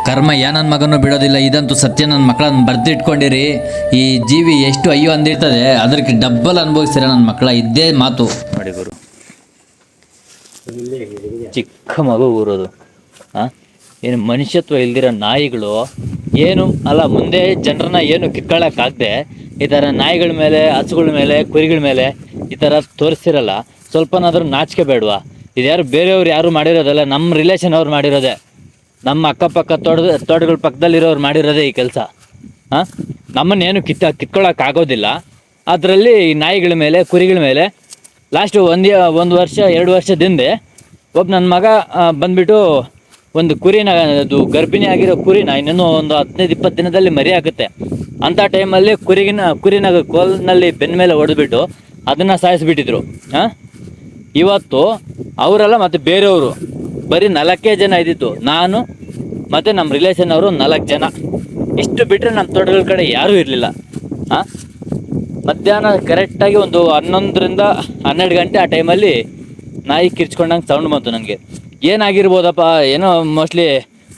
ಕರ್ಮ ನನ್ನ ಮಗನೂ ಬಿಡೋದಿಲ್ಲ, ಇದಂತೂ ಸತ್ಯ. ನನ್ನ ಮಕ್ಕಳನ್ನ ಬರ್ದಿಟ್ಕೊಂಡಿರಿ. ಈ ಜೀವಿ ಎಷ್ಟು ಅಯ್ಯೋ ಅಂದಿರ್ತದೆ ಅದಕ್ಕೆ ಡಬ್ಬಲ್ ಅನುಭವಿಸ್ತೀರ ನನ್ನ ಮಕ್ಕಳ. ಇದ್ದೇ ಮಾತು ನೋಡಿ ಗುರು, ಚಿಕ್ಕ ಮಗು ಊರೋದು. ಏನು ಮನುಷ್ಯತ್ವ ಇಲ್ದಿರೋ ನಾಯಿಗಳು ಏನು ಅಲ್ಲ, ಮುಂದೆ ಜನರನ್ನ ಏನು ಕಿತ್ಕೊಳ್ಳೋಕ್ಕಾಗದೆ ಈ ಥರ ನಾಯಿಗಳ ಮೇಲೆ, ಹಸುಗಳ ಮೇಲೆ, ಕುರಿಗಳ ಮೇಲೆ ಈ ಥರ ತೋರಿಸ್ತಿರಲ್ಲ. ಸ್ವಲ್ಪನಾದ್ರೂ ನಾಚಿಕೆ ಬೇಡವಾ? ಇದ್ಯಾರು ಬೇರೆಯವ್ರು ಯಾರು ಮಾಡಿರೋದಲ್ಲ, ನಮ್ಮ ರಿಲೇಷನ್ ಅವ್ರು ಮಾಡಿರೋದೆ, ನಮ್ಮ ಅಕ್ಕಪಕ್ಕ ತೋಟಗಳ ಪಕ್ಕದಲ್ಲಿರೋರು ಮಾಡಿರೋದೇ ಈ ಕೆಲಸ. ನಮ್ಮನ್ನೇನು ಕಿತ್ಕೊಳ್ಳೋಕ್ಕಾಗೋದಿಲ್ಲ. ಅದರಲ್ಲಿ ಈ ನಾಯಿಗಳ ಮೇಲೆ, ಕುರಿಗಳ ಮೇಲೆ ಲಾಸ್ಟು ಒಂದು ವರ್ಷ 2 ವರ್ಷದಿಂದ ಒಬ್ಬ ನನ್ನ ಮಗ ಬಂದುಬಿಟ್ಟು ಒಂದು ಕುರಿನ, ಅದು ಗರ್ಭಿಣಿ ಆಗಿರೋ ಕುರಿನ ಇನ್ನೂ ಒಂದು 15-20 ದಿನದಲ್ಲಿ ಮರಿ ಆಗುತ್ತೆ. ಅಂಥ ಟೈಮಲ್ಲಿ ಕುರಿನ ಕೋಲ್ನಲ್ಲಿ ಬೆನ್ನ ಮೇಲೆ ಹೊಡೆದ್ಬಿಟ್ಟು ಅದನ್ನು ಸಾಯಿಸಿಬಿಟ್ಟಿದ್ರು. ಇವತ್ತು ಅವರೆಲ್ಲ ಮತ್ತು ಬೇರೆಯವರು ಬರೀ 4 ಜನ ಇದ್ದಿತ್ತು, ನಾನು ಮತ್ತು ನಮ್ಮ ರಿಲೇಷನ್ ಅವರು 4 ಜನ. ಇಷ್ಟು ಬಿಟ್ಟರೆ ನಮ್ಮ ತೋಟಗಳ ಕಡೆ ಯಾರೂ ಇರಲಿಲ್ಲ. ಮಧ್ಯಾಹ್ನ ಕರೆಕ್ಟಾಗಿ ಒಂದು 11ರಿಂದ 12 ಗಂಟೆ ಆ ಟೈಮಲ್ಲಿ ನಾಯಿ ಕಿರ್ಚ್ಕೊಂಡಂಗೆ ಸೌಂಡ್ ಬಂತು ನನಗೆ. ಏನಾಗಿರ್ಬೋದಪ್ಪ, ಏನೋ ಮೋಸ್ಟ್ಲಿ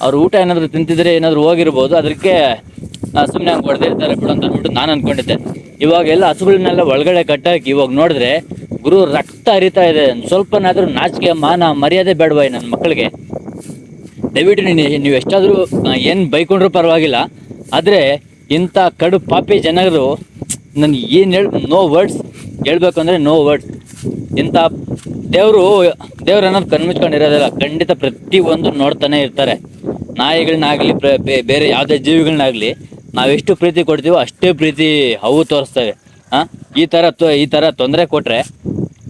ಅವ್ರು ಊಟ ಏನಾದರೂ ತಿಂತಿದ್ರೆ ಏನಾದರೂ ಹೋಗಿರ್ಬೋದು, ಅದಕ್ಕೆ ಸುಮ್ಮನೆ ಹಂಗೆ ಹೊಡೆದಿರ್ತಾರೆ ಬಿಡು ಅಂತ ಅಂದ್ಬಿಟ್ಟು ನಾನು ಅಂದ್ಕೊಂಡಿದ್ದೆ. ಇವಾಗೆಲ್ಲ ಹಸುಗಳನ್ನೆಲ್ಲ ಒಳಗಡೆ ಕಟ್ಟಾಕಿ ಇವಾಗ ನೋಡಿದ್ರೆ ಗುರು ರಕ್ತ ಹರಿತಾ ಇದೆ. ಸ್ವಲ್ಪನಾದರೂ ನಾಚಿಕೆ, ಮಾನ, ಮರ್ಯಾದೆ ಬೇಡವಾ ನನ್ನ ಮಕ್ಕಳಿಗೆ? ದಯವಿಟ್ಟು ನೀವು ಎಷ್ಟಾದರೂ ಏನು ಬೈಕೊಂಡ್ರೂ ಪರವಾಗಿಲ್ಲ, ಆದರೆ ಇಂಥ ಕಡು ಪಾಪಿ ಜನರು ನನಗೆ ಏನು ನೋ ವರ್ಡ್ಸ್ ಹೇಳ್ಬೇಕು ಅಂದರೆ ನೋ ವರ್ಡ್ಸ್. ಇಂಥ ದೇವರು ಅನ್ನೋದು ಕಣ್ಮುಚ್ಕೊಂಡಿರೋದಿಲ್ಲ, ಖಂಡಿತ ಪ್ರತಿಯೊಂದು ನೋಡ್ತಾನೆ ಇರ್ತಾರೆ. ನಾಯಿಗಳನ್ನಾಗಲಿ ಬೇರೆ ಯಾವುದೇ ಜೀವಿಗಳನ್ನಾಗಲಿ ನಾವೆಷ್ಟು ಪ್ರೀತಿ ಕೊಡ್ತೀವೋ ಅಷ್ಟೇ ಪ್ರೀತಿ ಅವು ತೋರಿಸ್ತವೆ. ಈ ಥರ ತೊಂದರೆ ಕೊಟ್ಟರೆ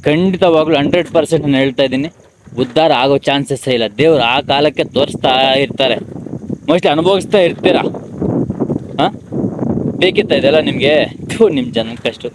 ಖಂಡಿತವಾಗ್ಲೂ 100% ನಾನು ಹೇಳ್ತಾ ಇದ್ದೀನಿ, ಉದ್ಧಾರ ಆಗೋ ಚಾನ್ಸಸ್ಸೇ ಇಲ್ಲ. ದೇವ್ರು ಆ ಕಾಲಕ್ಕೆ ತೋರಿಸ್ತಾ ಇರ್ತಾರೆ, ಮೋಸ್ಟ್ಲಿ ಅನುಭವಿಸ್ತಾ ಇರ್ತೀರಾ. ಬೇಕಿತ್ತ ಇದೆಲ್ಲ ನಿಮಗೆ? ನಿಮ್ಮ ಜನಕ್ಕಷ್ಟು